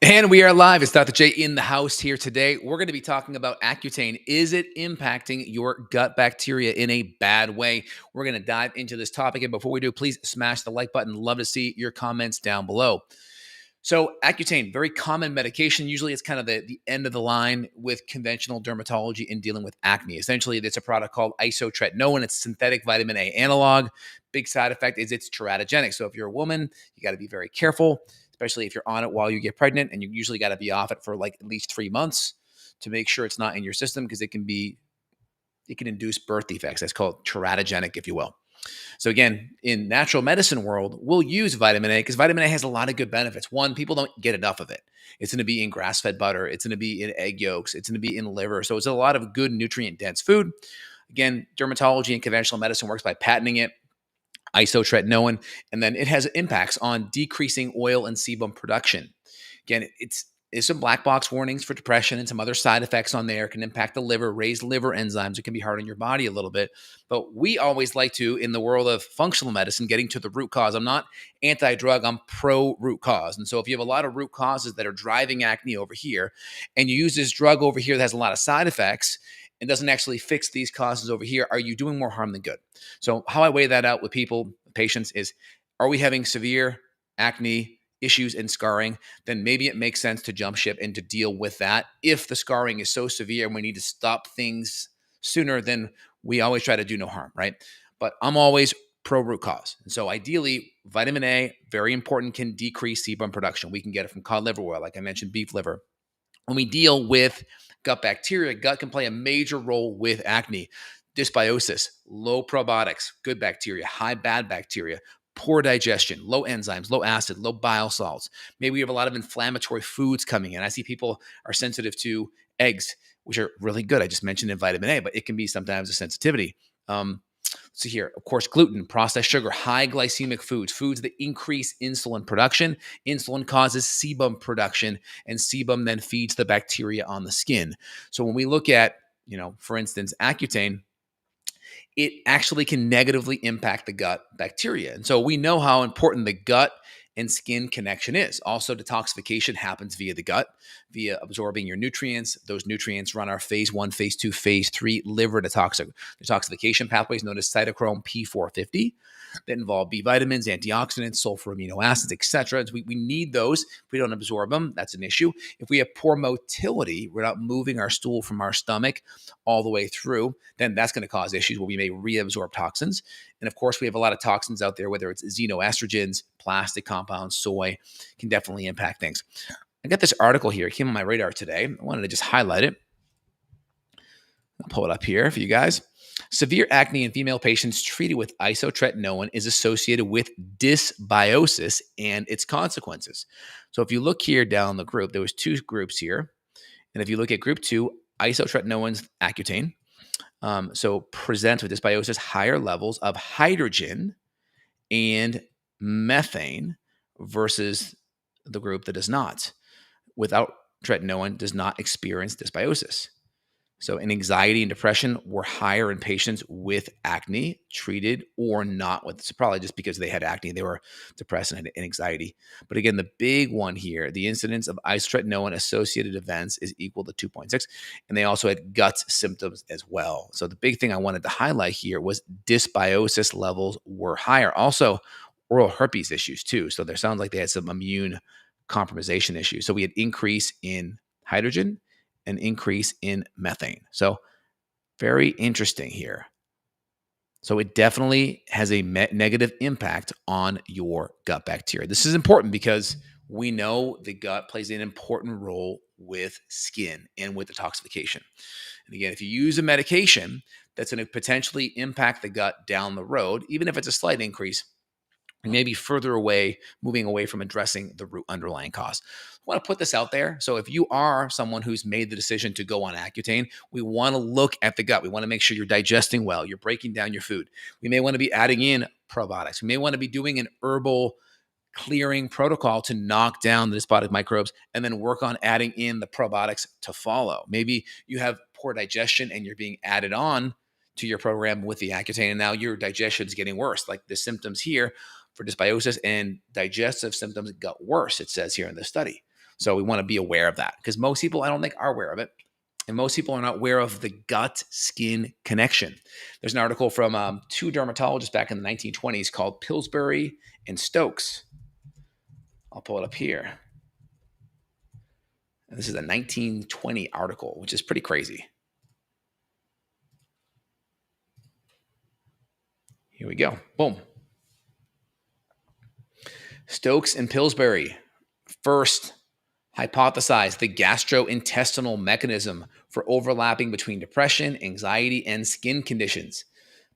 And we are live. It's Dr. J in the house here today. We're going to be talking about Accutane. Is it impacting your gut bacteria in a bad way? We're going to dive into this topic. And before we do, please smash the like button. Love to see your comments down below. So Accutane, very common medication. Usually it's kind of the end of the line with conventional dermatology in dealing with acne. Essentially, it's a product called isotretinoin. It's synthetic vitamin A analog. Big side effect is it's teratogenic. So if you're a woman, you got to be very careful, especially if you're on it while you get pregnant, and you usually got to be off it for like at least 3 months to make sure it's not in your system because it can induce birth defects. That's called teratogenic, if you will. So again, in natural medicine world, we'll use vitamin A because vitamin A has a lot of good benefits. One, people don't get enough of it. It's going to be in grass-fed butter. It's going to be in egg yolks. It's going to be in liver. So it's a lot of good nutrient-dense food. Again, dermatology and conventional medicine works by patenting it, isotretinoin, and then it has impacts on decreasing oil and sebum production. Again, there's some black box warnings for depression and some other side effects on there. It can impact the liver, raise liver enzymes. It can be hard on your body a little bit. But we always like to, in the world of functional medicine, getting to the root cause. I'm not anti-drug, I'm pro-root cause. And so if you have a lot of root causes that are driving acne over here, and you use this drug over here that has a lot of side effects and doesn't actually fix these causes over here, are you doing more harm than good? So how I weigh that out with people, patients, is are we having severe acne issues and scarring? Then maybe it makes sense to jump ship and to deal with that. If the scarring is so severe and we need to stop things sooner, then we always try to do no harm, right? But I'm always pro root cause. And so ideally, vitamin A, very important, can decrease sebum production. We can get it from cod liver oil, like I mentioned, beef liver. When we deal with gut bacteria, gut can play a major role with acne. Dysbiosis, low probiotics, good bacteria, high bad bacteria, poor digestion, low enzymes, low acid, low bile salts. Maybe we have a lot of inflammatory foods coming in. I see people are sensitive to eggs, which are really good. I just mentioned in vitamin A, but it can be sometimes a sensitivity. Let's see here. Of course, gluten, processed sugar, high glycemic foods that increase insulin production. Insulin causes sebum production, and sebum then feeds the bacteria on the skin. So when we look at, for instance, Accutane, it actually can negatively impact the gut bacteria. And so we know how important the gut and skin connection is. Also, detoxification happens via the gut, via absorbing your nutrients. Those nutrients run our phase 1, phase 2, phase 3 liver detoxification pathways known as cytochrome P450 that involve B vitamins, antioxidants, sulfur amino acids, etc. We need those. If we don't absorb them, that's an issue. If we have poor motility, we're not moving our stool from our stomach all the way through, then that's going to cause issues where we may reabsorb toxins. And of course, we have a lot of toxins out there, whether it's xenoestrogens, plastic compounds, soy, can definitely impact things. I got this article here. It came on my radar today. I wanted to just highlight it. I'll pull it up here for you guys. Severe acne in female patients treated with isotretinoin is associated with dysbiosis and its consequences. So if you look here down the group, there was 2 groups here. And if you look at group 2, isotretinoin's Accutane, so presents with dysbiosis higher levels of hydrogen and methane versus the group that does not. Without tretinoin, does not experience dysbiosis. So in anxiety and depression were higher in patients with acne treated or not with. It's probably just because they had acne, they were depressed and had anxiety. But again, the big one here, the incidence of isotretinoin associated events is equal to 2.6. And they also had gut symptoms as well. So the big thing I wanted to highlight here was dysbiosis levels were higher. Also, oral herpes issues too. So there sounds like they had some immune compromisation issues. So we had increase in hydrogen, an increase in methane. So very interesting here. So it definitely has a negative impact on your gut bacteria. This is important because we know the gut plays an important role with skin and with detoxification. And again, if you use a medication that's going to potentially impact the gut down the road, even if it's a slight increase, maybe further away, moving away from addressing the root underlying cause. I want to put this out there. So if you are someone who's made the decision to go on Accutane, we want to look at the gut. We want to make sure you're digesting well, you're breaking down your food. We may want to be adding in probiotics. We may want to be doing an herbal clearing protocol to knock down the dysbiotic microbes and then work on adding in the probiotics to follow. Maybe you have poor digestion and you're being added on to your program with the Accutane, and now your digestion is getting worse. Like the symptoms here for dysbiosis and digestive symptoms got worse, it says here in the study. So we want to be aware of that because most people, I don't think, are aware of it. And most people are not aware of the gut-skin connection. There's an article from two dermatologists back in the 1920s called Pillsbury and Stokes. I'll pull it up here. And this is a 1920 article, which is pretty crazy. Here we go. Boom. Stokes and Pillsbury first hypothesized the gastrointestinal mechanism for overlapping between depression, anxiety, and skin conditions.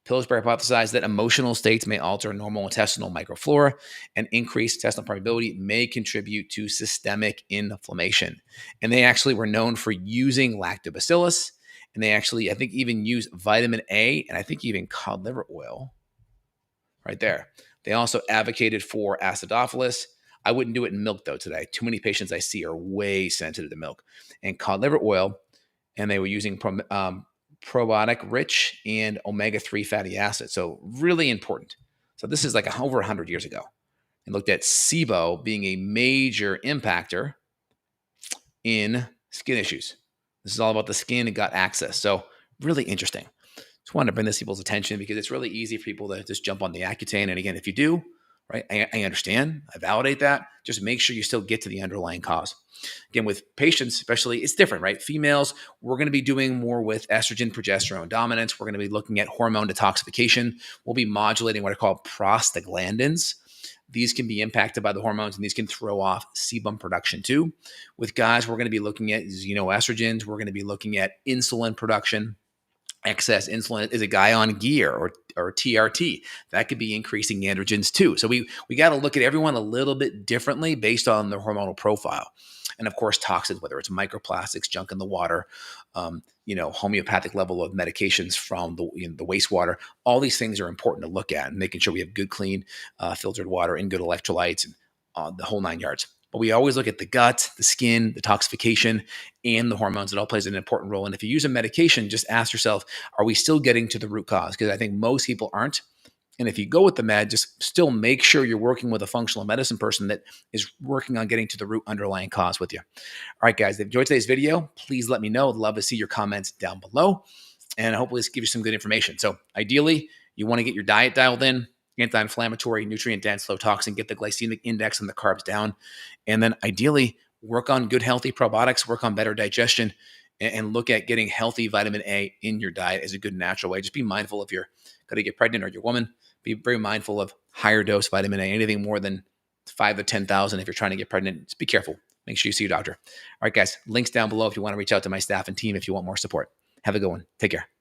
Pillsbury hypothesized that emotional states may alter normal intestinal microflora, and increased intestinal permeability may contribute to systemic inflammation. And they actually were known for using lactobacillus, and they actually, I think, even use vitamin A, and I think even cod liver oil right there. They also advocated for acidophilus. I wouldn't do it in milk, though, today. Too many patients I see are way sensitive to milk. And cod liver oil, and they were using probiotic rich and omega-3 fatty acids. So really important. So this is like over 100 years ago. And looked at SIBO being a major impactor in skin issues. This is all about the skin and gut access. So really interesting. Just wanted to bring this to people's attention because it's really easy for people to just jump on the Accutane. And again, if you do, right, I understand, I validate that. Just make sure you still get to the underlying cause. Again, with patients, especially, it's different, right? Females, we're going to be doing more with estrogen, progesterone dominance. We're going to be looking at hormone detoxification. We'll be modulating what are called prostaglandins. These can be impacted by the hormones, and these can throw off sebum production too. With guys, we're going to be looking at xenoestrogens. We're going to be looking at insulin production. Excess insulin is a guy on gear or TRT. That could be increasing androgens too. So we got to look at everyone a little bit differently based on their hormonal profile. And of course, toxins, whether it's microplastics, junk in the water, homeopathic level of medications from the wastewater. All these things are important to look at and making sure we have good, clean, filtered water and good electrolytes and the whole 9 yards. But we always look at the gut, the skin, the toxification, and the hormones. It all plays an important role. And if you use a medication, just ask yourself, are we still getting to the root cause? Because I think most people aren't. And if you go with the med, just still make sure you're working with a functional medicine person that is working on getting to the root underlying cause with you. All right, guys, if you enjoyed today's video, please let me know. I'd love to see your comments down below. And hopefully this gives you some good information. So ideally, you want to get your diet dialed in, anti-inflammatory, nutrient-dense, low toxin, get the glycemic index and the carbs down. And then ideally, work on good, healthy probiotics, work on better digestion, and look at getting healthy vitamin A in your diet as a good natural way. Just be mindful if you're going to get pregnant or you're a woman. Be very mindful of higher dose vitamin A, anything more than 5 to 10,000 if you're trying to get pregnant. Just be careful. Make sure you see your doctor. All right, guys, links down below if you want to reach out to my staff and team if you want more support. Have a good one. Take care.